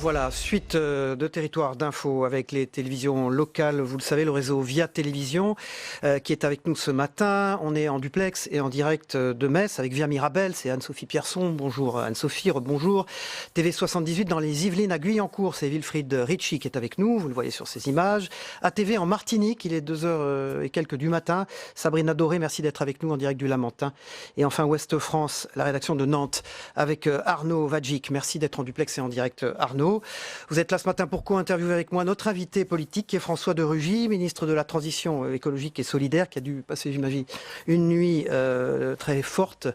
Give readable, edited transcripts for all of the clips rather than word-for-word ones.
Voilà, suite de Territoire d'Info avec les télévisions locales, vous le savez, le réseau Via Télévision qui est avec nous ce matin. On est en duplex et en direct de Metz avec Via Mirabel, c'est Anne-Sophie Pierson. Bonjour Anne-Sophie, bonjour. TV78 dans les Yvelines à Guyancourt, c'est Wilfried Ritchie qui est avec nous, vous le voyez sur ces images. ATV en Martinique, il est 2h et quelques du matin. Sabrina Doré, merci d'être avec nous en direct du Lamentin. Et enfin Ouest France, la rédaction de Nantes avec Arnaud Vadjic. Merci d'être en duplex et en direct Arnaud. Vous êtes là ce matin pour co-interviewer avec moi notre invité politique qui est François de Rugy, ministre de la Transition écologique et solidaire, qui a dû passer, j'imagine, une nuit très forte,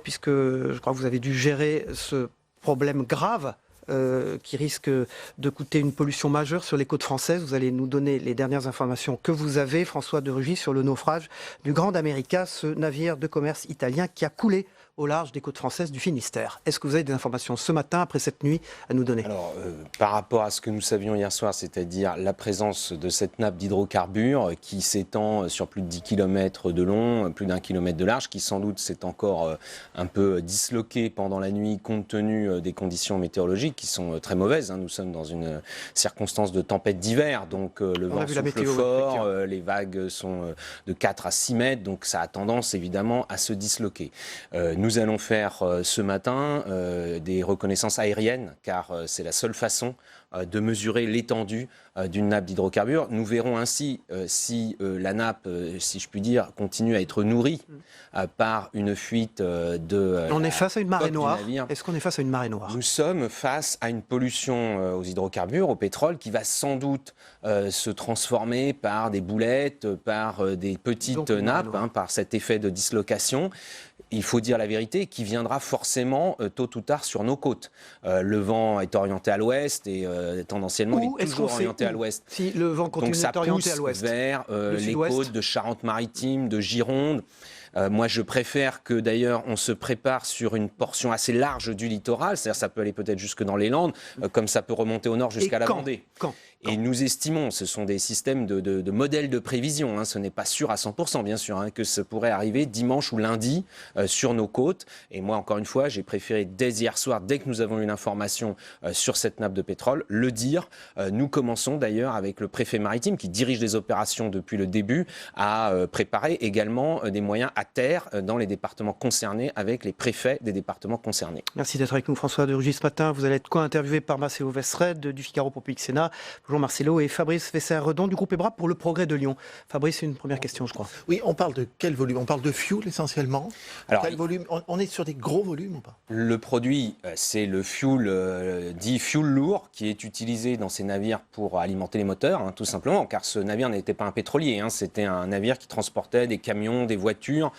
puisque je crois que vous avez dû gérer ce problème grave qui risque de coûter une pollution majeure sur les côtes françaises. Vous allez nous donner les dernières informations que vous avez, François de Rugy, sur le naufrage du Grand America, ce navire de commerce italien qui a coulé au large des côtes françaises du Finistère. Est-ce que vous avez des informations ce matin, après cette nuit, à nous donner? Alors, par rapport à ce que nous savions hier soir, c'est-à-dire la présence de cette nappe d'hydrocarbures qui s'étend sur plus de 10 km de long, plus d'1 kilomètre de large, qui sans doute s'est encore un peu disloquée pendant la nuit compte tenu des conditions météorologiques qui sont très mauvaises. Nous sommes dans une circonstance de tempête d'hiver, donc le vent souffle fort, les vagues sont de 4 à 6 mètres, donc ça a tendance évidemment à se disloquer. Nous allons faire ce matin des reconnaissances aériennes, car c'est la seule façon de mesurer l'étendue d'une nappe d'hydrocarbures. Nous verrons ainsi si la nappe, si je puis dire, continue à être nourrie par une fuite de... On est face à une marée noire. Est-ce qu'on est face à une marée noire? Nous sommes face à une pollution aux hydrocarbures, au pétrole, qui va sans doute se transformer par des boulettes, par des petites nappes, par cet effet de dislocation. Il faut dire la vérité, qui viendra forcément tôt ou tard sur nos côtes. Le vent est orienté à l'ouest et tendanciellement il est toujours orienté à l'ouest. Si le vent continue d'être orienté à l'ouest. Donc ça pousse vers les côtes de Charente-Maritime, de Gironde. Moi, je préfère que, d'ailleurs, on se prépare sur une portion assez large du littoral, c'est-à-dire ça peut aller peut-être jusque dans les Landes, comme ça peut remonter au nord jusqu'à la Vendée. Et nous estimons, ce sont des systèmes de modèles de prévision, ce n'est pas sûr à 100% bien sûr, que ça pourrait arriver dimanche ou lundi sur nos côtes. Et moi, encore une fois, j'ai préféré dès hier soir, dès que nous avons eu l'information sur cette nappe de pétrole, le dire. Nous commençons d'ailleurs avec le préfet maritime qui dirige les opérations depuis le début à préparer également des moyens à terre dans les départements concernés avec les préfets des départements concernés. Merci d'être avec nous François de Rugy ce matin. Vous allez être co-interviewé par Marcelo Vesred du Figaro pour Public Sénat. Bonjour Marcelo, et Fabrice Vesser-Redon du groupe EBRA pour le Progrès de Lyon. Fabrice, une première question je crois. Oui, on parle de quel volume? On parle de fuel essentiellement. Alors, quel volume? On est sur des gros volumes ou pas? Le produit, c'est le fuel dit fuel lourd qui est utilisé dans ces navires pour alimenter les moteurs, tout simplement, car ce navire n'était pas un pétrolier, c'était un navire qui transportait des camions, des voitures,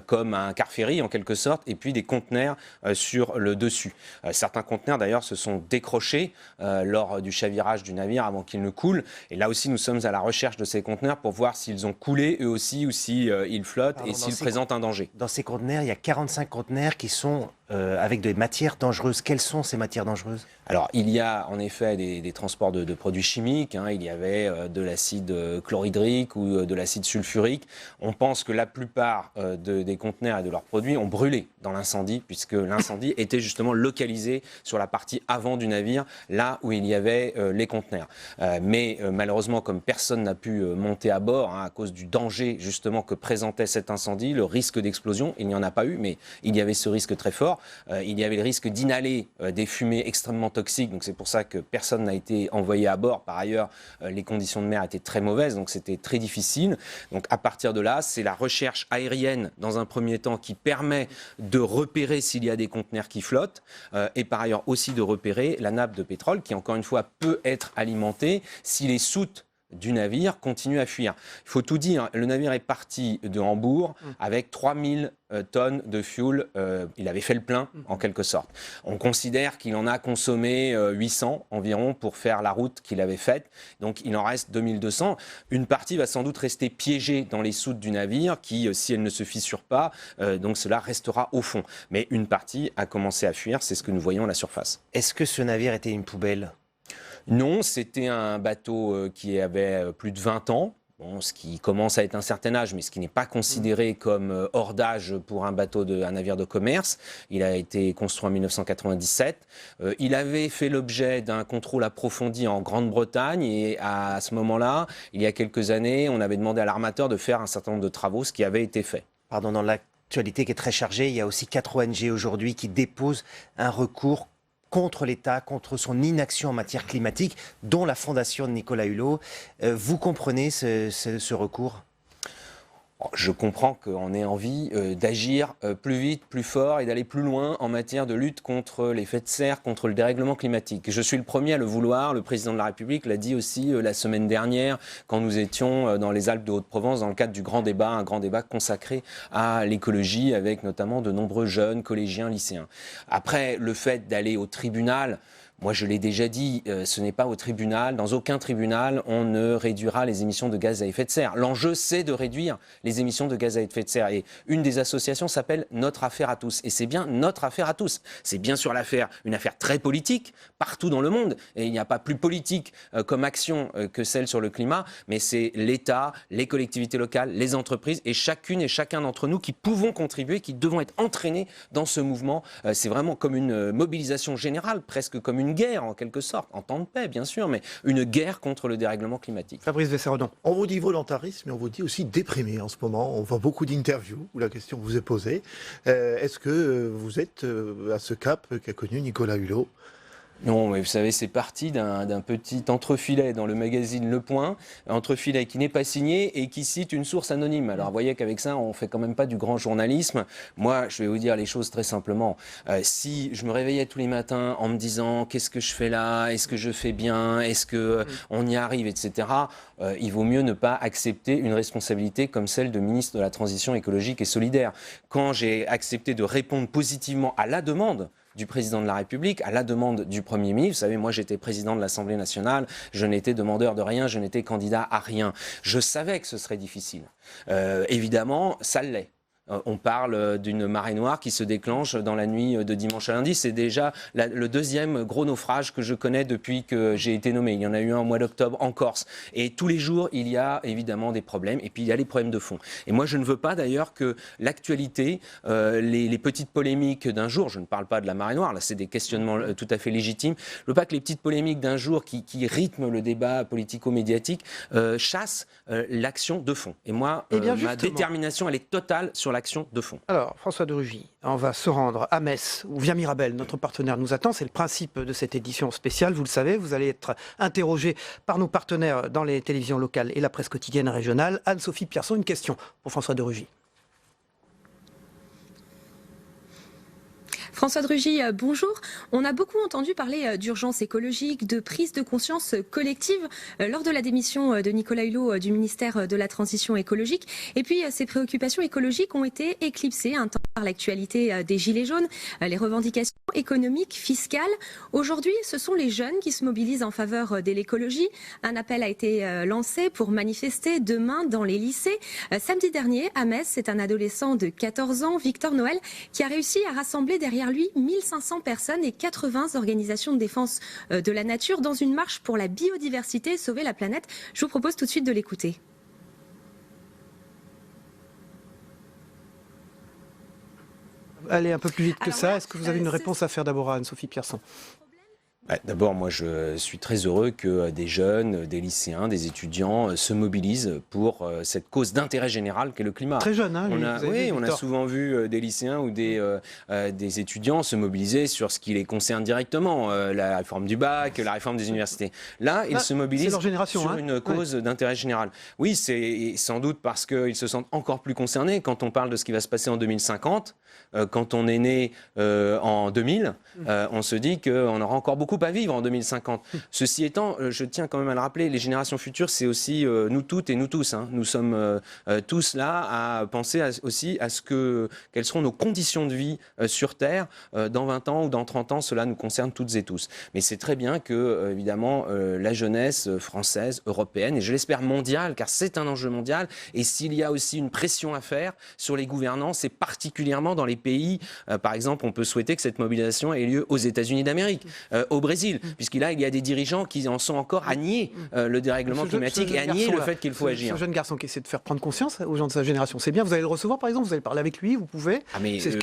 comme un car ferry en quelque sorte, et puis des conteneurs sur le dessus. Certains conteneurs d'ailleurs se sont décrochés lors du chavirage du navire avant qu'il ne coule. Et là aussi, nous sommes à la recherche de ces conteneurs pour voir s'ils ont coulé eux aussi ou s'ils flottent et s'ils présentent un danger. Dans ces conteneurs, il y a 45 conteneurs qui sont avec des matières dangereuses. Quelles sont ces matières dangereuses? Alors, il y a en effet des transports de produits chimiques. Il y avait de l'acide chlorhydrique ou de l'acide sulfurique. On pense que la plupart des conteneurs et de leurs produits ont brûlé dans l'incendie, puisque l'incendie était justement localisé sur la partie avant du navire, là où il y avait les conteneurs. Mais malheureusement, comme personne n'a pu monter à bord, à cause du danger justement que présentait cet incendie, le risque d'explosion, il n'y en a pas eu, mais il y avait ce risque très fort. Il y avait le risque d'inhaler des fumées extrêmement toxiques, donc c'est pour ça que personne n'a été envoyé à bord. Par ailleurs, les conditions de mer étaient très mauvaises, donc c'était très difficile. Donc à partir de là, c'est la recherche aérienne dans un premier temps qui permet de repérer s'il y a des conteneurs qui flottent et par ailleurs aussi de repérer la nappe de pétrole qui encore une fois peut être alimentée si les soutes du navire continue à fuir. Il faut tout dire, le navire est parti de Hambourg avec 3000 tonnes de fuel. Il avait fait le plein, en quelque sorte. On considère qu'il en a consommé 800 environ pour faire la route qu'il avait faite. Donc il en reste 2200. Une partie va sans doute rester piégée dans les soutes du navire qui, si elle ne se fissure pas, donc cela restera au fond. Mais une partie a commencé à fuir, c'est ce que nous voyons à la surface. Est-ce que ce navire était une poubelle ? Non, c'était un bateau qui avait plus de 20 ans. Bon, ce qui commence à être un certain âge, mais ce qui n'est pas considéré comme hors d'âge pour un navire de commerce. Il a été construit en 1997. Il avait fait l'objet d'un contrôle approfondi en Grande-Bretagne et à ce moment-là, il y a quelques années, on avait demandé à l'armateur de faire un certain nombre de travaux, ce qui avait été fait. Pardon, dans l'actualité qui est très chargée, il y a aussi 4 ONG aujourd'hui qui déposent un recours contre l'État, contre son inaction en matière climatique, dont la fondation de Nicolas Hulot. Vous comprenez ce recours ? Je comprends qu'on ait envie d'agir plus vite, plus fort et d'aller plus loin en matière de lutte contre l'effet de serre, contre le dérèglement climatique. Je suis le premier à le vouloir. Le président de la République l'a dit aussi la semaine dernière quand nous étions dans les Alpes de Haute-Provence dans le cadre du grand débat, un grand débat consacré à l'écologie avec notamment de nombreux jeunes, collégiens, lycéens. Après, le fait d'aller au tribunal... Moi, je l'ai déjà dit, ce n'est pas au tribunal, dans aucun tribunal, on ne réduira les émissions de gaz à effet de serre. L'enjeu, c'est de réduire les émissions de gaz à effet de serre. Et une des associations s'appelle Notre Affaire à tous. Et c'est bien notre affaire à tous. C'est bien sûr une affaire très politique, partout dans le monde. Et il n'y a pas plus politique comme action que celle sur le climat, mais c'est l'État, les collectivités locales, les entreprises et chacune et chacun d'entre nous qui pouvons contribuer, qui devons être entraînés dans ce mouvement. C'est vraiment comme une mobilisation générale, presque comme une guerre en quelque sorte, en temps de paix bien sûr, mais une guerre contre le dérèglement climatique. Fabrice Vesserodon. On vous dit volontarisme, mais on vous dit aussi déprimé en ce moment. On voit beaucoup d'interviews où la question vous est posée. Est-ce que vous êtes à ce cap qu'a connu Nicolas Hulot ? Non, mais vous savez, c'est parti d'un petit entrefilet dans le magazine Le Point, entrefilet qui n'est pas signé et qui cite une source anonyme. Alors, vous voyez qu'avec ça, on fait quand même pas du grand journalisme. Moi, je vais vous dire les choses très simplement. Si je me réveillais tous les matins en me disant qu'est-ce que je fais là, est-ce que je fais bien, est-ce que on y arrive, etc., il vaut mieux ne pas accepter une responsabilité comme celle de ministre de la Transition écologique et solidaire. Quand j'ai accepté de répondre positivement à la demande du président de la République, à la demande du Premier ministre. Vous savez, moi j'étais président de l'Assemblée nationale, je n'étais demandeur de rien, je n'étais candidat à rien. Je savais que ce serait difficile. Évidemment, ça l'est. On parle d'une marée noire qui se déclenche dans la nuit de dimanche à lundi. C'est déjà le deuxième gros naufrage que je connais depuis que j'ai été nommé. Il y en a eu un au mois d'octobre en Corse. Et tous les jours, il y a évidemment des problèmes. Et puis, il y a les problèmes de fond. Et moi, je ne veux pas d'ailleurs que l'actualité, les petites polémiques d'un jour, je ne parle pas de la marée noire, là, c'est des questionnements tout à fait légitimes. Je ne veux pas que les petites polémiques d'un jour qui rythment le débat politico-médiatique chassent l'action de fond. Et moi, ma détermination, elle est totale sur l'action de fond. Alors, François de Rugy, on va se rendre à Metz, où Via Mirabel, notre partenaire, nous attend. C'est le principe de cette édition spéciale, vous le savez. Vous allez être interrogé par nos partenaires dans les télévisions locales et la presse quotidienne régionale. Anne-Sophie Pierson, une question pour François de Rugy. François de Rugy, bonjour. On a beaucoup entendu parler d'urgence écologique, de prise de conscience collective lors de la démission de Nicolas Hulot du ministère de la Transition écologique. Et puis, ces préoccupations écologiques ont été éclipsées un temps par l'actualité des Gilets jaunes, les revendications économiques, fiscales. Aujourd'hui, ce sont les jeunes qui se mobilisent en faveur de l'écologie. Un appel a été lancé pour manifester demain dans les lycées. Samedi dernier, à Metz, c'est un adolescent de 14 ans, Victor Noël, qui a réussi à rassembler derrière lui 1500 personnes et 80 organisations de défense de la nature dans une marche pour la biodiversité et sauver la planète. Je vous propose tout de suite de l'écouter. Allez un peu plus vite que ça. Est-ce que vous avez une réponse à faire d'abord à Anne-Sophie Pierson ? D'abord, moi, je suis très heureux que des jeunes, des lycéens, des étudiants se mobilisent pour cette cause d'intérêt général qu'est le climat. Très jeune, hein, on a souvent vu des lycéens ou des étudiants se mobiliser sur ce qui les concerne directement, la réforme du bac, la réforme des universités. Là, ils se mobilisent sur une cause d'intérêt général. Oui, c'est sans doute parce qu'ils se sentent encore plus concernés quand on parle de ce qui va se passer en 2050. Quand on est né en 2000, on se dit qu'on aura encore beaucoup à vivre en 2050. Ceci étant, je tiens quand même à le rappeler, les générations futures, c'est aussi nous toutes et nous tous. Hein. Nous sommes tous là à penser aussi à quelles seront nos conditions de vie sur Terre dans 20 ans ou dans 30 ans. Cela nous concerne toutes et tous. Mais c'est très bien que, évidemment, la jeunesse française, européenne, et je l'espère mondiale, car c'est un enjeu mondial, et s'il y a aussi une pression à faire sur les gouvernants, c'est particulièrement dans les pays, par exemple, on peut souhaiter que cette mobilisation ait lieu aux États-Unis d'Amérique, au Brésil, puisqu'il y a des dirigeants qui en sont encore à nier le dérèglement climatique et à nier le fait qu'il faut agir. Ce jeune garçon qui essaie de faire prendre conscience aux gens de sa génération, c'est bien. Vous allez le recevoir, par exemple, vous allez parler avec lui, vous pouvez.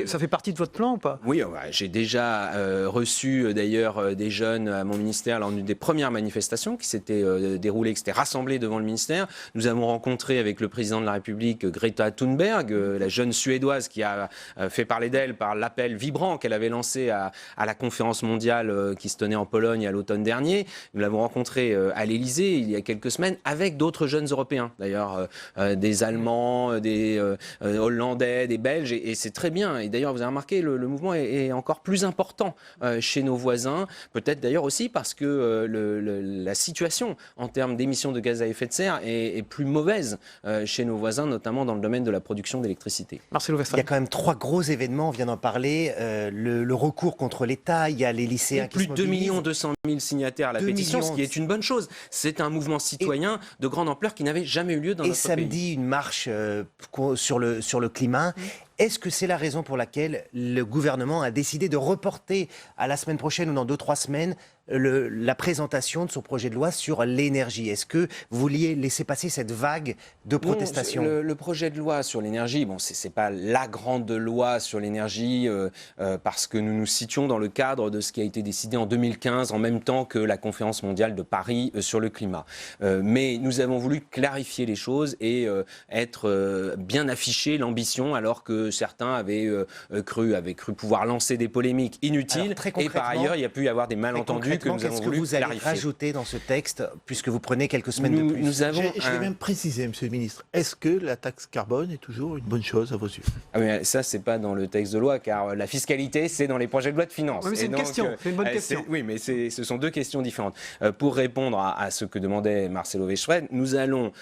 Ça fait partie de votre plan ou pas? Oui, j'ai déjà reçu d'ailleurs des jeunes à mon ministère lors d'une des premières manifestations qui s'était déroulée, qui s'était rassemblée devant le ministère. Nous avons rencontré avec le président de la République Greta Thunberg, la jeune Suédoise qui a fait parler d'elle par l'appel vibrant qu'elle avait lancé à la conférence mondiale qui se tenait en Pologne à l'automne dernier. Nous l'avons rencontrée à l'Élysée il y a quelques semaines avec d'autres jeunes Européens, d'ailleurs des Allemands, des Hollandais, des Belges, et c'est très bien. Et d'ailleurs, vous avez remarqué, le mouvement est encore plus important chez nos voisins, peut-être d'ailleurs aussi parce que la situation en termes d'émissions de gaz à effet de serre est plus mauvaise chez nos voisins, notamment dans le domaine de la production d'électricité. Marcelo Westphal. Il y a quand même 3 gros événements, on vient d'en parler, le recours contre l'État, il y a les lycéens qui se mobilisent. Plus de 2 200 000 signataires à la pétition, ce qui est une bonne chose. C'est un mouvement citoyen de grande ampleur qui n'avait jamais eu lieu dans notre pays. Et samedi, une marche sur le climat. Est-ce que c'est la raison pour laquelle le gouvernement a décidé de reporter à la semaine prochaine ou dans 2-3 semaines la présentation de son projet de loi sur l'énergie? Est-ce que vous vouliez laisser passer cette vague de protestation? Le projet de loi sur l'énergie, c'est pas la grande loi sur l'énergie parce que nous nous situons dans le cadre de ce qui a été décidé en 2015 en même temps que la conférence mondiale de Paris sur le climat. Mais nous avons voulu clarifier les choses et être bien afficher l'ambition alors que certains avaient cru pouvoir lancer des polémiques inutiles. Et par ailleurs, il y a pu y avoir des malentendus que nous avons voulu clarifier. Qu'est-ce que vous allez rajouter dans ce texte puisque vous prenez quelques semaines de plus? Je vais même préciser, Monsieur le Ministre, est-ce que la taxe carbone est toujours une bonne chose à vos yeux? Ça, c'est pas dans le texte de loi, car la fiscalité, c'est dans les projets de loi de finances. Oui, mais c'est une question, c'est une bonne question. Oui, mais ce sont 2 questions différentes. Pour répondre à ce que demandait Marcelo Westphal, nous allons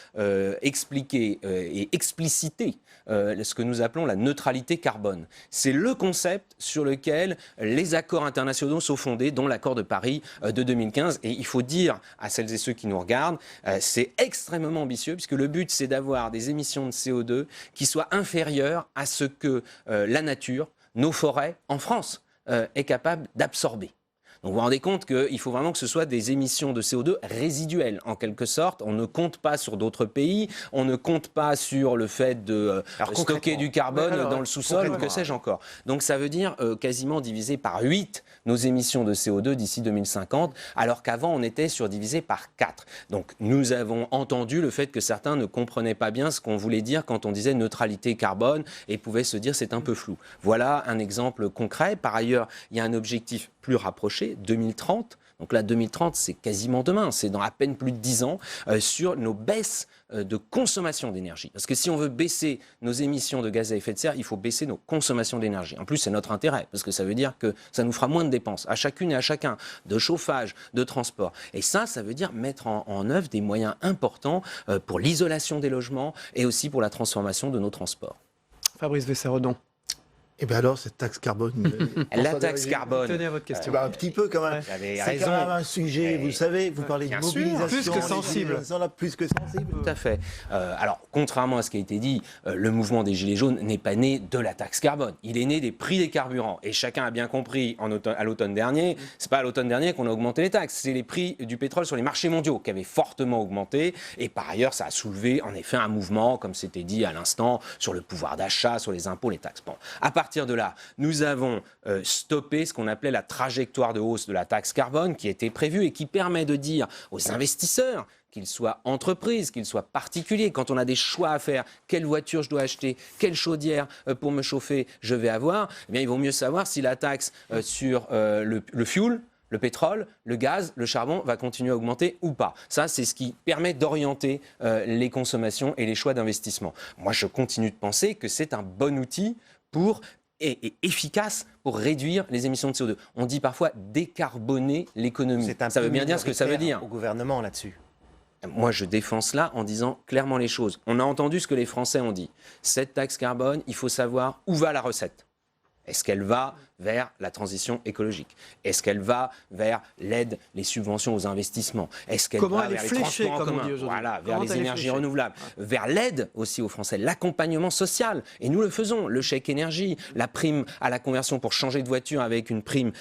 expliquer et expliciter ce que nous appelons la neutralité carbone. C'est le concept sur lequel les accords internationaux sont fondés, dont l'accord de Paris de 2015. Et il faut dire à celles et ceux qui nous regardent, c'est extrêmement ambitieux, puisque le but, c'est d'avoir des émissions de CO2 qui soient inférieures à ce que la nature, nos forêts, en France, est capable d'absorber. Donc vous vous rendez compte qu'il faut vraiment que ce soit des émissions de CO2 résiduelles, en quelque sorte. On ne compte pas sur d'autres pays, on ne compte pas sur le fait de stocker du carbone dans le sous-sol, ou que sais-je encore. Donc ça veut dire quasiment diviser par 8 nos émissions de CO2 d'ici 2050, alors qu'avant on était sur divisé par 4. Donc nous avons entendu le fait que certains ne comprenaient pas bien ce qu'on voulait dire quand on disait neutralité carbone et pouvaient se dire c'est un peu flou. Voilà un exemple concret. Par ailleurs, il y a un objectif plus rapproché, 2030. Donc là, 2030, c'est quasiment demain, c'est dans à peine plus de 10 ans, sur nos baisses de consommation d'énergie. Parce que si on veut baisser nos émissions de gaz à effet de serre, il faut baisser nos consommations d'énergie. En plus, c'est notre intérêt, parce que ça veut dire que ça nous fera moins de dépenses, à chacune et à chacun, de chauffage, de transport. Et ça veut dire mettre en œuvre des moyens importants pour l'isolation des logements et aussi pour la transformation de nos transports. Fabrice Vesseredon. Et bien alors, cette taxe carbone... La taxe carbone... Tenez à votre question. Un petit peu quand même. C'est quand même un sujet, vous savez, vous parlez de mobilisation... Plus que sensible. Plus que sensible. Tout à fait. Alors, contrairement à ce qui a été dit, le mouvement des Gilets jaunes n'est pas né de la taxe carbone. Il est né des prix des carburants. Et chacun a bien compris à l'automne dernier, c'est pas à l'automne dernier qu'on a augmenté les taxes, c'est les prix du pétrole sur les marchés mondiaux qui avaient fortement augmenté. Et par ailleurs, ça a soulevé en effet un mouvement, comme c'était dit à l'instant, sur le pouvoir d'achat, sur les impôts, les taxes. Bon. À partir de là, nous avons stoppé ce qu'on appelait la trajectoire de hausse de la taxe carbone qui était prévue et qui permet de dire aux investisseurs, qu'ils soient entreprises, qu'ils soient particuliers, quand on a des choix à faire, quelle voiture je dois acheter, quelle chaudière pour me chauffer je vais avoir, eh bien, il vaut mieux savoir si la taxe sur le fuel, le pétrole, le gaz, le charbon va continuer à augmenter ou pas. Ça, c'est ce qui permet d'orienter les consommations et les choix d'investissement. Moi, je continue de penser que c'est un bon outil et efficace pour réduire les émissions de CO2. On dit parfois décarboner l'économie. Ça veut bien dire ce que ça veut dire. Au gouvernement là-dessus. Moi, je défends cela en disant clairement les choses. On a entendu ce que les Français ont dit. Cette taxe carbone, il faut savoir où va la recette. Est-ce qu'elle va vers la transition écologique? Est-ce qu'elle va vers l'aide, les subventions aux investissements? Est-ce qu'elle va vers les transports en commun? Voilà, vers les énergies renouvelables, vers l'aide aussi aux Français, l'accompagnement social. Et nous le faisons, le chèque énergie, la prime à la conversion pour changer de voiture avec une prime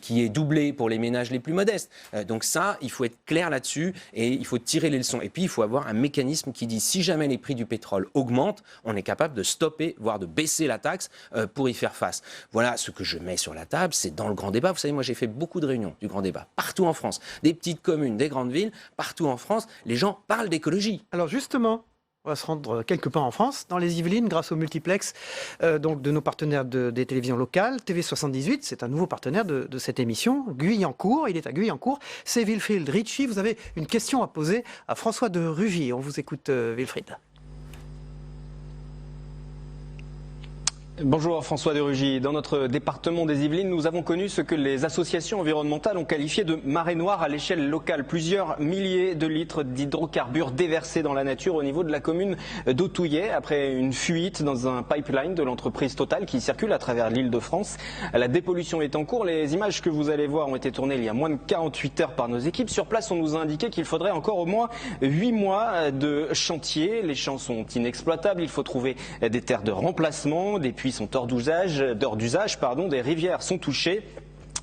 qui est doublée pour les ménages les plus modestes. Donc ça, il faut être clair là-dessus et il faut tirer les leçons. Et puis, il faut avoir un mécanisme qui dit si jamais les prix du pétrole augmentent, on est capable de stopper, voire de baisser la taxe pour y faire face. Voilà ce que je mets sur la table, c'est dans le grand débat. Vous savez, moi j'ai fait beaucoup de réunions du grand débat, partout en France, des petites communes, des grandes villes, partout en France, les gens parlent d'écologie. Alors justement, on va se rendre quelque part en France, dans les Yvelines, grâce au multiplex donc de nos partenaires des télévisions locales. TV78, c'est un nouveau partenaire de cette émission. Guyancourt, il est à Guyancourt. C'est Wilfried Ritchie. Vous avez une question à poser à François de Rugy. On vous écoute, Wilfried. Bonjour François de Rugy. Dans notre département des Yvelines, nous avons connu ce que les associations environnementales ont qualifié de marée noire à l'échelle locale. Plusieurs milliers de litres d'hydrocarbures déversés dans la nature au niveau de la commune d'Autouillet après une fuite dans un pipeline de l'entreprise Total qui circule à travers l'Île-de-France. La dépollution est en cours. Les images que vous allez voir ont été tournées il y a moins de 48 heures par nos équipes. Sur place, on nous a indiqué qu'il faudrait encore au moins 8 mois de chantier. Les champs sont inexploitables. Il faut trouver des terres de remplacement, des puits sont hors d'usage, des rivières sont touchées.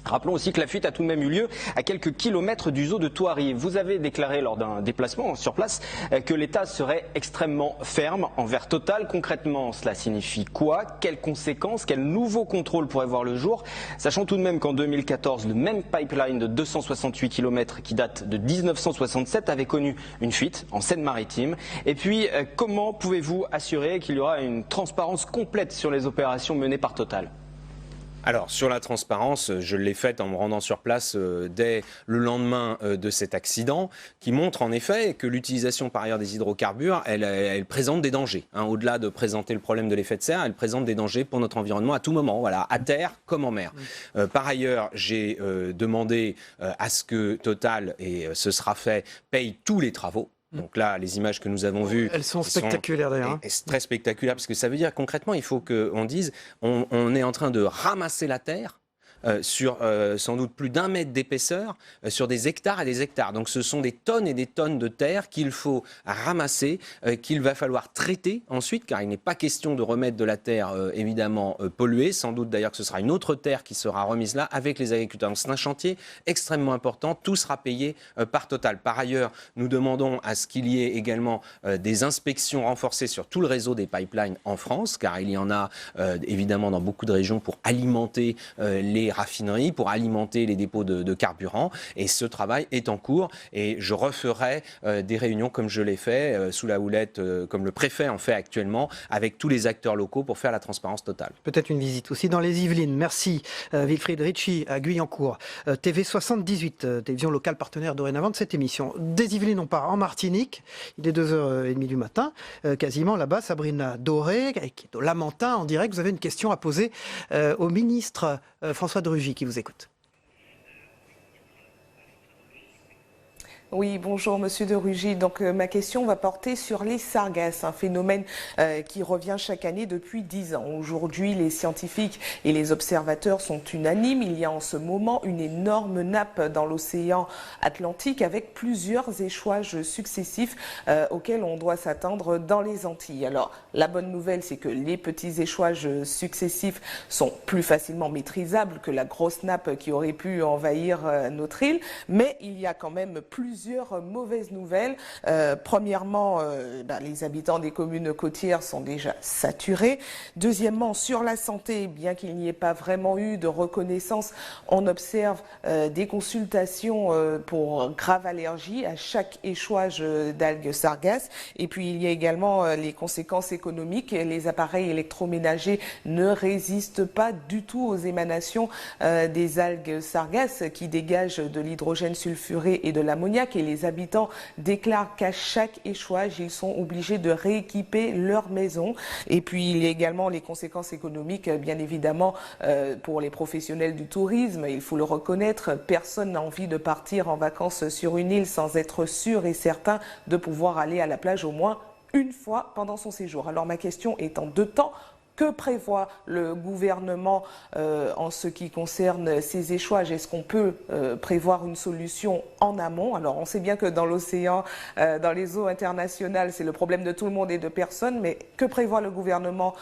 Rappelons aussi que la fuite a tout de même eu lieu à quelques kilomètres du zoo de Thoiry. Vous avez déclaré lors d'un déplacement sur place que l'État serait extrêmement ferme envers Total. Concrètement, cela signifie quoi? Quelles conséquences? Quels nouveaux contrôles pourraient voir le jour? Sachant tout de même qu'en 2014, le même pipeline de 268 km qui date de 1967 avait connu une fuite en Seine-Maritime. Et puis, comment pouvez-vous assurer qu'il y aura une transparence complète sur les opérations menées par Total? Alors, sur la transparence, je l'ai faite en me rendant sur place dès le lendemain de cet accident, qui montre en effet que l'utilisation par ailleurs des hydrocarbures, elle présente des dangers. Au-delà de présenter le problème de l'effet de serre, elle présente des dangers pour notre environnement à tout moment, voilà, à terre comme en mer. Par ailleurs, j'ai demandé à ce que Total, et ce sera fait, paye tous les travaux. Donc là, les images que nous avons vues... Elles sont spectaculaires d'ailleurs. C'est très spectaculaire parce que ça veut dire concrètement, il faut qu'on dise, on est en train de ramasser la terre sur sans doute plus d'1 mètre d'épaisseur, sur des hectares et des hectares. Donc ce sont des tonnes et des tonnes de terre qu'il faut ramasser, qu'il va falloir traiter ensuite, car il n'est pas question de remettre de la terre évidemment polluée. Sans doute d'ailleurs que ce sera une autre terre qui sera remise là avec les agriculteurs. Donc c'est un chantier extrêmement important. Tout sera payé par Total. Par ailleurs, nous demandons à ce qu'il y ait également des inspections renforcées sur tout le réseau des pipelines en France, car il y en a évidemment dans beaucoup de régions pour alimenter les raffineries, pour alimenter les dépôts de carburant. Et ce travail est en cours et je referai des réunions comme je l'ai fait, sous la houlette, comme le préfet en fait actuellement, avec tous les acteurs locaux pour faire la transparence totale. Peut-être une visite aussi dans les Yvelines. Merci Wilfried Ritchie à Guyancourt. TV78, télévision locale partenaire dorénavant de cette émission. Des Yvelines, on part en Martinique. Il est 2h30 du matin, quasiment là-bas. Sabrina Doré, qui est au Lamentin en direct. Vous avez une question à poser au ministre François de Rugy qui vous écoute. Oui, bonjour Monsieur de Rugy. Donc ma question va porter sur les sargasses, un phénomène qui revient chaque année depuis 10 ans. Aujourd'hui, les scientifiques et les observateurs sont unanimes. Il y a en ce moment une énorme nappe dans l'océan Atlantique avec plusieurs échouages successifs auxquels on doit s'attendre dans les Antilles. Alors la bonne nouvelle, c'est que les petits échouages successifs sont plus facilement maîtrisables que la grosse nappe qui aurait pu envahir notre île, mais il y a quand même plusieurs mauvaises nouvelles. Premièrement, les habitants des communes côtières sont déjà saturés. Deuxièmement, sur la santé, bien qu'il n'y ait pas vraiment eu de reconnaissance, on observe des consultations pour grave allergie à chaque échouage d'algues sargasses. Et puis il y a également les conséquences économiques. Les appareils électroménagers ne résistent pas du tout aux émanations des algues sargasses qui dégagent de l'hydrogène sulfuré et de l'ammoniac. Et les habitants déclarent qu'à chaque échouage, ils sont obligés de rééquiper leur maison. Et puis, il y a également les conséquences économiques, bien évidemment, pour les professionnels du tourisme. Il faut le reconnaître, personne n'a envie de partir en vacances sur une île sans être sûr et certain de pouvoir aller à la plage au moins une fois pendant son séjour. Alors, ma question est en deux temps. Que prévoit le gouvernement en ce qui concerne ces échouages? Est-ce qu'on peut prévoir une solution en amont? Alors, on sait bien que dans l'océan, dans les eaux internationales, c'est le problème de tout le monde et de personne, mais que prévoit le gouvernement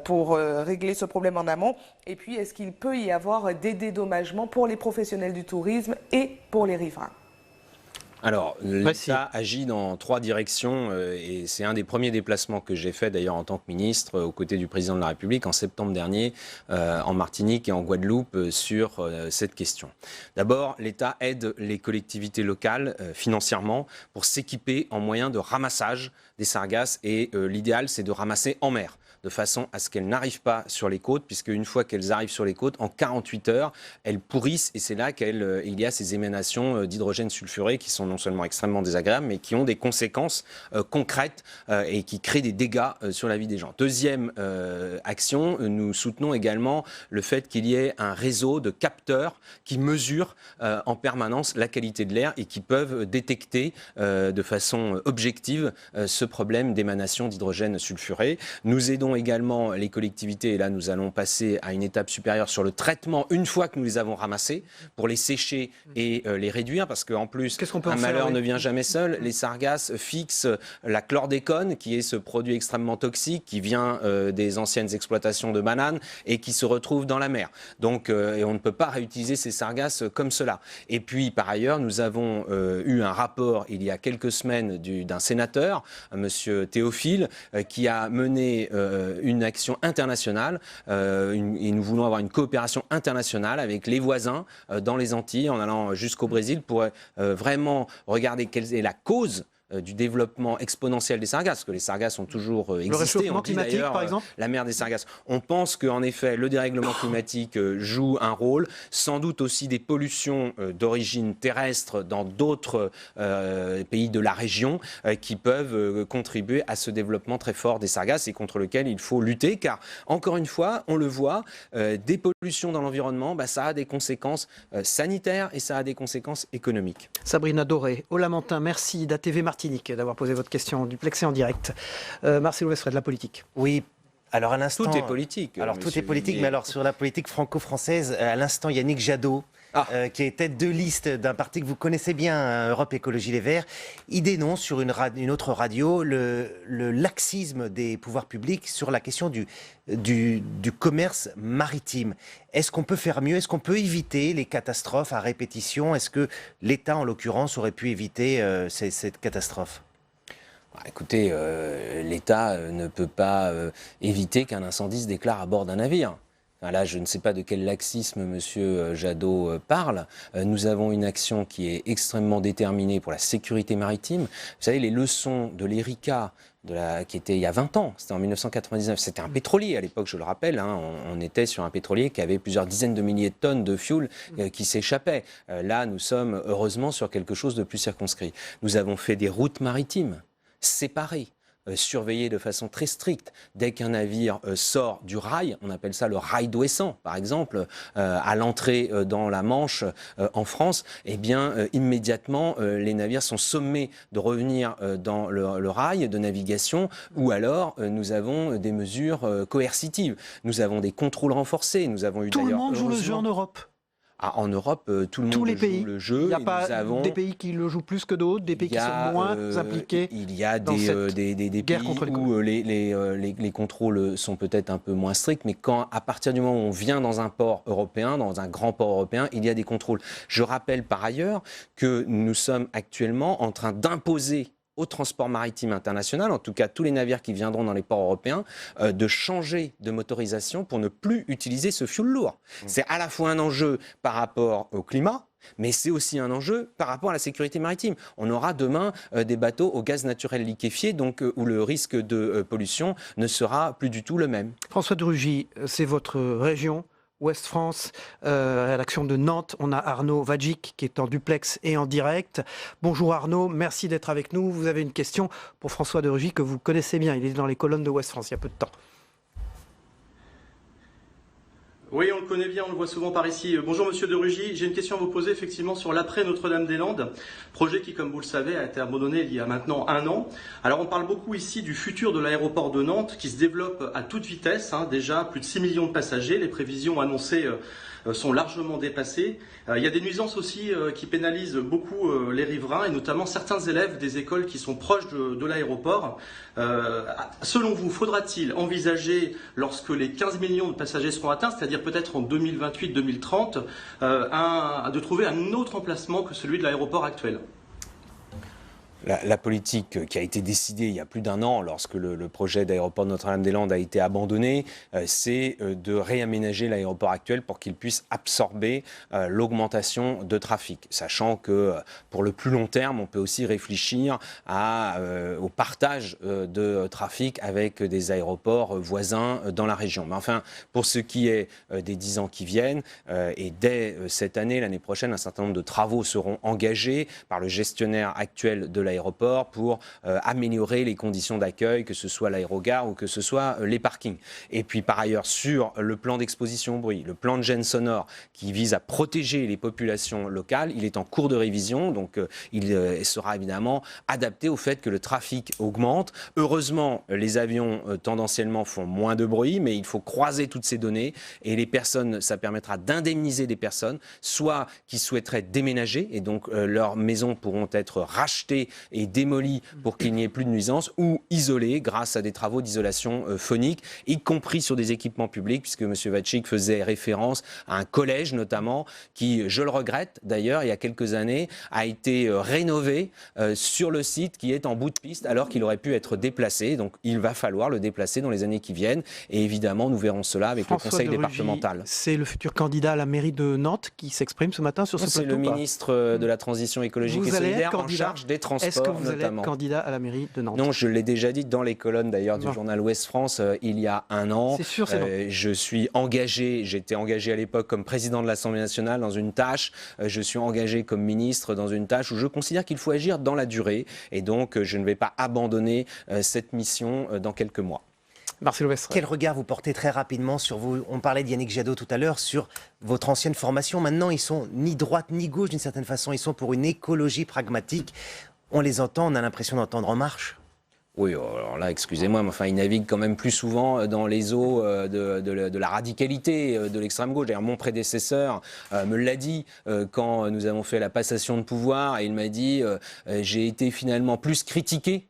pour régler ce problème en amont? Et puis, est-ce qu'il peut y avoir des dédommagements pour les professionnels du tourisme et pour les riverains? Alors, l'État agit dans 3 directions et c'est un des premiers déplacements que j'ai fait d'ailleurs en tant que ministre aux côtés du président de la République en septembre dernier en Martinique et en Guadeloupe sur cette question. D'abord, l'État aide les collectivités locales financièrement pour s'équiper en moyens de ramassage des sargasses et l'idéal c'est de ramasser en mer, de façon à ce qu'elles n'arrivent pas sur les côtes, puisque une fois qu'elles arrivent sur les côtes, en 48 heures, elles pourrissent et c'est là qu'il y a ces émanations d'hydrogène sulfuré qui sont non seulement extrêmement désagréables, mais qui ont des conséquences concrètes et qui créent des dégâts sur la vie des gens. Deuxième action, nous soutenons également le fait qu'il y ait un réseau de capteurs qui mesurent en permanence la qualité de l'air et qui peuvent détecter de façon objective ce problème d'émanation d'hydrogène sulfuré. Nous aidons également les collectivités, et là nous allons passer à une étape supérieure sur le traitement une fois que nous les avons ramassés, pour les sécher et les réduire, parce qu'en plus, un malheur ne vient jamais seul. Les sargasses fixent la chlordécone, qui est ce produit extrêmement toxique, qui vient des anciennes exploitations de bananes et qui se retrouve dans la mer. Donc, et on ne peut pas réutiliser ces sargasses comme cela. Et puis, par ailleurs, nous avons eu un rapport il y a quelques semaines d'un sénateur, monsieur Théophile, qui a mené une action internationale et nous voulons avoir une coopération internationale avec les voisins dans les Antilles en allant jusqu'au Brésil pour vraiment regarder quelle est la cause du développement exponentiel des sargasses, parce que les sargasses ont toujours existé. Le réchauffement climatique, par exemple ? La mer des sargasses. On pense qu'en effet, le dérèglement climatique joue un rôle, sans doute aussi des pollutions d'origine terrestre dans d'autres pays de la région qui peuvent contribuer à ce développement très fort des sargasses et contre lequel il faut lutter, car, encore une fois, on le voit, des pollutions dans l'environnement, ça a des conséquences sanitaires et ça a des conséquences économiques. Sabrina Doré, au Lamentin, merci d'ATV Martinique d'avoir posé votre question en duplex et en direct. Marcelo Westphal, de la politique. Oui. Alors à l'instant, tout est politique. Alors tout est politique, mais alors sur la politique franco-française, à l'instant, Yannick Jadot, qui est tête de liste d'un parti que vous connaissez bien, Europe Écologie Les Verts, il dénonce sur une autre radio le laxisme des pouvoirs publics sur la question du commerce maritime. Est-ce qu'on peut faire mieux? Est-ce qu'on peut éviter les catastrophes à répétition? Est-ce que l'État, en l'occurrence, aurait pu éviter cette catastrophe? Écoutez, l'État ne peut pas éviter qu'un incendie se déclare à bord d'un navire. Enfin, là, je ne sais pas de quel laxisme M. Jadot parle. Nous avons une action qui est extrêmement déterminée pour la sécurité maritime. Vous savez, les leçons de l'ERICA, qui était il y a 20 ans, c'était en 1999, c'était un pétrolier à l'époque, je le rappelle, on était sur un pétrolier qui avait plusieurs dizaines de milliers de tonnes de fuel qui s'échappaient. Là, nous sommes heureusement sur quelque chose de plus circonscrit. Nous avons fait des routes maritimes séparées, surveillées de façon très stricte. Dès qu'un navire sort du rail, on appelle ça le rail d'Ouessant, par exemple, à l'entrée dans la Manche en France, eh bien, immédiatement, les navires sont sommés de revenir dans le rail de navigation, ou alors nous avons des mesures coercitives. Nous avons des contrôles renforcés. Nous avons eu Tout le monde joue le jeu en Europe. En Europe, tout le monde joue le jeu. Il n'y a pas des pays qui le jouent plus que d'autres, des pays qui sont moins impliqués. Il y a des pays où les contrôles sont peut-être un peu moins stricts, mais à partir du moment où on vient dans un port européen, dans un grand port européen, il y a des contrôles. Je rappelle par ailleurs que nous sommes actuellement en train d'imposer au transport maritime international, en tout cas tous les navires qui viendront dans les ports européens, de changer de motorisation pour ne plus utiliser ce fioul lourd. C'est à la fois un enjeu par rapport au climat, mais c'est aussi un enjeu par rapport à la sécurité maritime. On aura demain des bateaux au gaz naturel liquéfié, donc où le risque de pollution ne sera plus du tout le même. François de Rugy, c'est votre région Ouest France, rédaction de Nantes. On a Arnaud Vadjic qui est en duplex et en direct. Bonjour Arnaud, merci d'être avec nous. Vous avez une question pour François de Rugy que vous connaissez bien. Il est dans les colonnes de Ouest France il y a peu de temps. Oui, on le connaît bien, on le voit souvent par ici. Bonjour Monsieur de Rugy, j'ai une question à vous poser effectivement sur l'après Notre-Dame-des-Landes, projet qui, comme vous le savez, a été abandonné il y a maintenant 1 an. Alors on parle beaucoup ici du futur de l'aéroport de Nantes qui se développe à toute vitesse, déjà plus de 6 millions de passagers, les prévisions annoncées sont largement dépassées. Il y a des nuisances aussi qui pénalisent beaucoup les riverains et notamment certains élèves des écoles qui sont proches de l'aéroport. Selon vous, faudra-t-il envisager, lorsque les 15 millions de passagers seront atteints, c'est-à-dire peut-être en 2028-2030, de trouver un autre emplacement que celui de l'aéroport actuel ? La politique qui a été décidée il y a plus d'1 an, lorsque le projet d'aéroport de Notre-Dame-des-Landes a été abandonné, c'est de réaménager l'aéroport actuel pour qu'il puisse absorber l'augmentation de trafic. Sachant que pour le plus long terme, on peut aussi réfléchir au partage de trafic avec des aéroports voisins dans la région. Mais enfin, pour ce qui est des 10 ans qui viennent, et dès cette année, l'année prochaine, un certain nombre de travaux seront engagés par le gestionnaire actuel de l'aéroport pour améliorer les conditions d'accueil, que ce soit l'aérogare ou que ce soit les parkings. Et puis par ailleurs, sur le plan d'exposition au bruit, le plan de gêne sonore qui vise à protéger les populations locales, il est en cours de révision, donc il sera évidemment adapté au fait que le trafic augmente. Heureusement, les avions tendanciellement font moins de bruit, mais il faut croiser toutes ces données et les personnes, ça permettra d'indemniser des personnes, soit qui souhaiteraient déménager et donc leurs maisons pourront être rachetées et démolies pour qu'il n'y ait plus de nuisances, ou isolées grâce à des travaux d'isolation phonique, y compris sur des équipements publics, puisque M. Vacik faisait référence à un collège notamment, qui, je le regrette d'ailleurs, il y a quelques années, a été rénové sur le site qui est en bout de piste, alors qu'il aurait pu être déplacé. Donc il va falloir le déplacer dans les années qui viennent, et évidemment nous verrons cela avec le conseil départemental. C'est le futur candidat à la mairie de Nantes qui s'exprime ce matin sur ce plateau. C'est le ministre de la Transition écologique et solidaire en charge des transports. Est-ce que vous allez notamment être candidat à la mairie de Nantes? Non, je l'ai déjà dit dans les colonnes d'ailleurs du journal Ouest France il y a 1 an. C'est sûr, c'est bon. Je suis engagé, j'étais engagé à l'époque comme président de l'Assemblée nationale dans une tâche, je suis engagé comme ministre dans une tâche où je considère qu'il faut agir dans la durée et donc je ne vais pas abandonner cette mission dans quelques mois. Marcelo Vestre. Quel regard vous portez très rapidement sur vous? On parlait d'Yannick Jadot tout à l'heure, sur votre ancienne formation. Maintenant, ils sont ni droite ni gauche d'une certaine façon. Ils sont pour une écologie pragmatique. On les entend, on a l'impression d'entendre En Marche. Oui, alors là, excusez-moi, mais enfin, ils naviguent quand même plus souvent dans les eaux de la radicalité de l'extrême gauche. D'ailleurs, mon prédécesseur me l'a dit quand nous avons fait la passation de pouvoir, et il m'a dit j'ai été finalement plus critiqué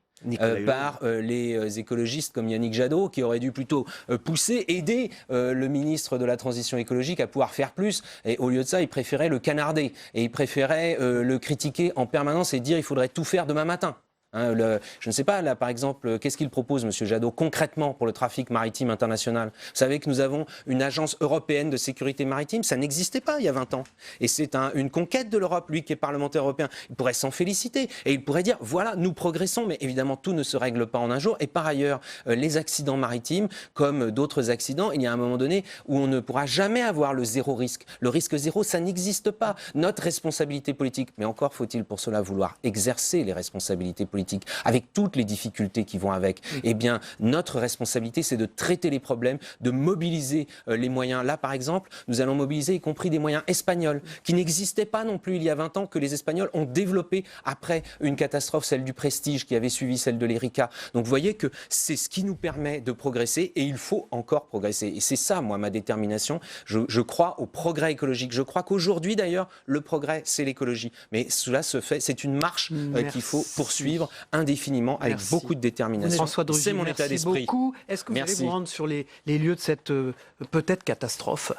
par les écologistes comme Yannick Jadot, qui aurait dû plutôt pousser, aider le ministre de la Transition écologique à pouvoir faire plus. Et au lieu de ça, il préférait le canarder. Et il préférait le critiquer en permanence et dire il faudrait tout faire demain matin. Je ne sais pas, là, par exemple, qu'est-ce qu'il propose, M. Jadot, concrètement pour le trafic maritime international? Vous savez que nous avons une agence européenne de sécurité maritime, ça n'existait pas il y a 20 ans. Et c'est une conquête de l'Europe, lui qui est parlementaire européen. Il pourrait s'en féliciter et il pourrait dire, voilà, nous progressons, mais évidemment, tout ne se règle pas en un jour. Et par ailleurs, les accidents maritimes, comme d'autres accidents, il y a un moment donné où on ne pourra jamais avoir le zéro risque. Le risque zéro, ça n'existe pas. Notre responsabilité politique, mais encore faut-il pour cela vouloir exercer les responsabilités politiques, avec toutes les difficultés qui vont avec, eh bien, notre responsabilité, c'est de traiter les problèmes, de mobiliser les moyens. Là, par exemple, nous allons mobiliser y compris des moyens espagnols, qui n'existaient pas non plus il y a 20 ans, que les Espagnols ont développé après une catastrophe, celle du Prestige, qui avait suivi celle de l'Erika. Donc, vous voyez que c'est ce qui nous permet de progresser, et il faut encore progresser. Et c'est ça, moi, ma détermination. Je crois au progrès écologique. Je crois qu'aujourd'hui, d'ailleurs, le progrès, c'est l'écologie. Mais cela se fait, c'est une marche qu'il faut poursuivre indéfiniment avec beaucoup de détermination. C'est mon état d'esprit. Est-ce que vous allez vous rendre sur les lieux de cette peut-être catastrophe?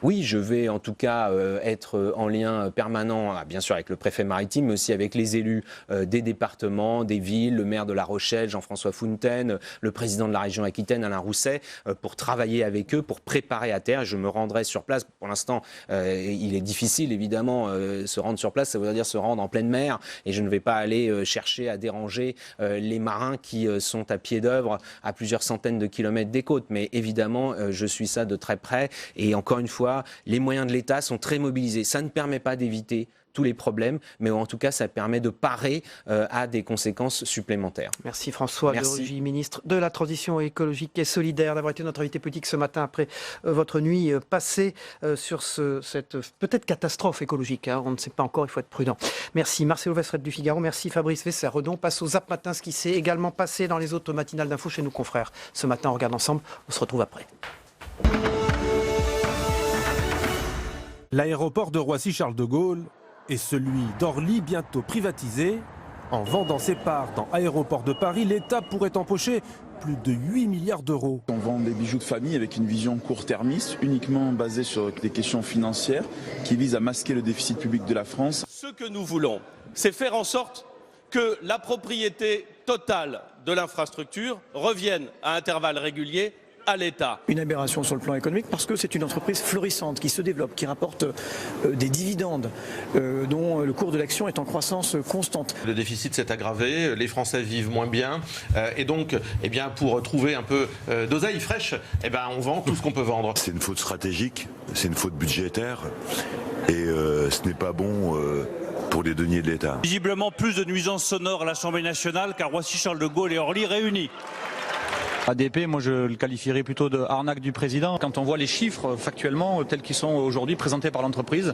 Oui, je vais en tout cas être en lien permanent, bien sûr avec le préfet maritime, mais aussi avec les élus des départements, des villes, le maire de La Rochelle, Jean-François Fountaine, le président de la région Aquitaine, Alain Rousset, pour travailler avec eux, pour préparer à terre. Je me rendrai sur place. Pour l'instant, il est difficile, évidemment, se rendre sur place, ça veut dire se rendre en pleine mer, et je ne vais pas aller chercher à déranger les marins qui sont à pied d'œuvre à plusieurs centaines de kilomètres des côtes. Mais évidemment, je suis ça de très près, et encore une fois, les moyens de l'État sont très mobilisés. Ça ne permet pas d'éviter tous les problèmes, mais en tout cas, ça permet de parer à des conséquences supplémentaires. Merci François de Rugy, ministre de la Transition écologique et solidaire, d'avoir été notre invité politique ce matin après votre nuit passée sur cette peut-être catastrophe écologique. On ne sait pas encore, il faut être prudent. Merci Marcelo Vesfred du Figaro, merci Fabrice Vesser-Redon. On passe au Zap Matin, ce qui s'est également passé dans les autres matinales d'infos chez nos confrères. Ce matin, on regarde ensemble, on se retrouve après. L'aéroport de Roissy-Charles de Gaulle et celui d'Orly bientôt privatisé. En vendant ses parts dans Aéroport de Paris, l'État pourrait empocher plus de 8 milliards d'euros. On vend des bijoux de famille avec une vision court-termiste, uniquement basée sur des questions financières qui visent à masquer le déficit public de la France. Ce que nous voulons, c'est faire en sorte que la propriété totale de l'infrastructure revienne à intervalles réguliers à l'État. Une aberration sur le plan économique parce que c'est une entreprise florissante qui se développe, qui rapporte des dividendes dont le cours de l'action est en croissance constante. Le déficit s'est aggravé, les Français vivent moins bien et donc pour trouver un peu d'oseille fraîche, on vend tout ce qu'on peut vendre. C'est une faute stratégique, c'est une faute budgétaire et ce n'est pas bon pour les deniers de l'État. Visiblement plus de nuisances sonores à l'Assemblée nationale qu'à Roissy-Charles de Gaulle et Orly réunis. ADP, moi je le qualifierais plutôt de arnaque du président. Quand on voit les chiffres factuellement tels qu'ils sont aujourd'hui présentés par l'entreprise,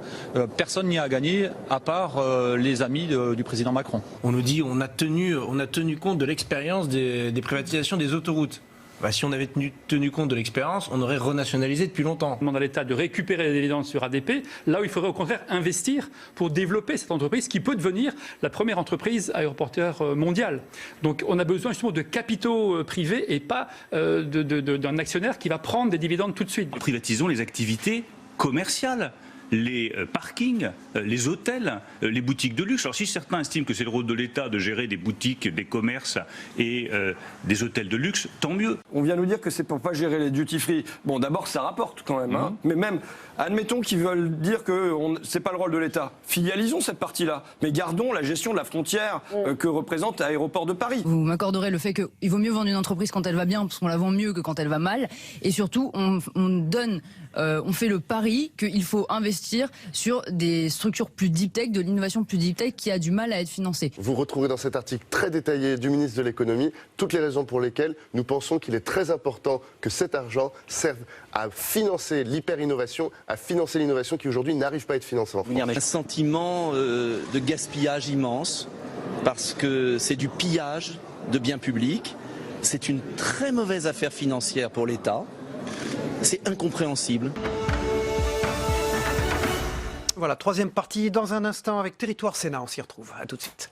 personne n'y a gagné à part les amis du président Macron. On nous dit on a tenu compte de l'expérience des privatisations des autoroutes. Si on avait tenu compte de l'expérience, on aurait renationalisé depuis longtemps. On demande à l'État de récupérer les dividendes sur ADP, là où il faudrait au contraire investir pour développer cette entreprise qui peut devenir la première entreprise aéroportuaire mondiale. Donc on a besoin justement de capitaux privés et pas d'un actionnaire qui va prendre des dividendes tout de suite. Privatisons les activités commerciales. Les parkings, les hôtels, les boutiques de luxe. Alors si certains estiment que c'est le rôle de l'État de gérer des boutiques, des commerces et des hôtels de luxe, tant mieux. On vient nous dire que c'est pour pas gérer les duty free. Bon, d'abord ça rapporte quand même, mais même admettons qu'ils veulent dire que c'est pas le rôle de l'État. Filialisons cette partie-là, mais gardons la gestion de la frontière que représente Aéroport de Paris. Vous m'accorderez le fait qu'il vaut mieux vendre une entreprise quand elle va bien, parce qu'on la vend mieux que quand elle va mal, et surtout on fait le pari qu'il faut investir sur des structures plus deep tech, de l'innovation plus deep tech qui a du mal à être financée. Vous retrouverez dans cet article très détaillé du ministre de l'économie toutes les raisons pour lesquelles nous pensons qu'il est très important que cet argent serve à financer l'hyper-innovation, à financer l'innovation qui aujourd'hui n'arrive pas à être financée en France. Un sentiment de gaspillage immense parce que c'est du pillage de biens publics, c'est une très mauvaise affaire financière pour l'État, c'est incompréhensible. Voilà, troisième partie dans un instant avec Territoire Sénat. On s'y retrouve. À tout de suite.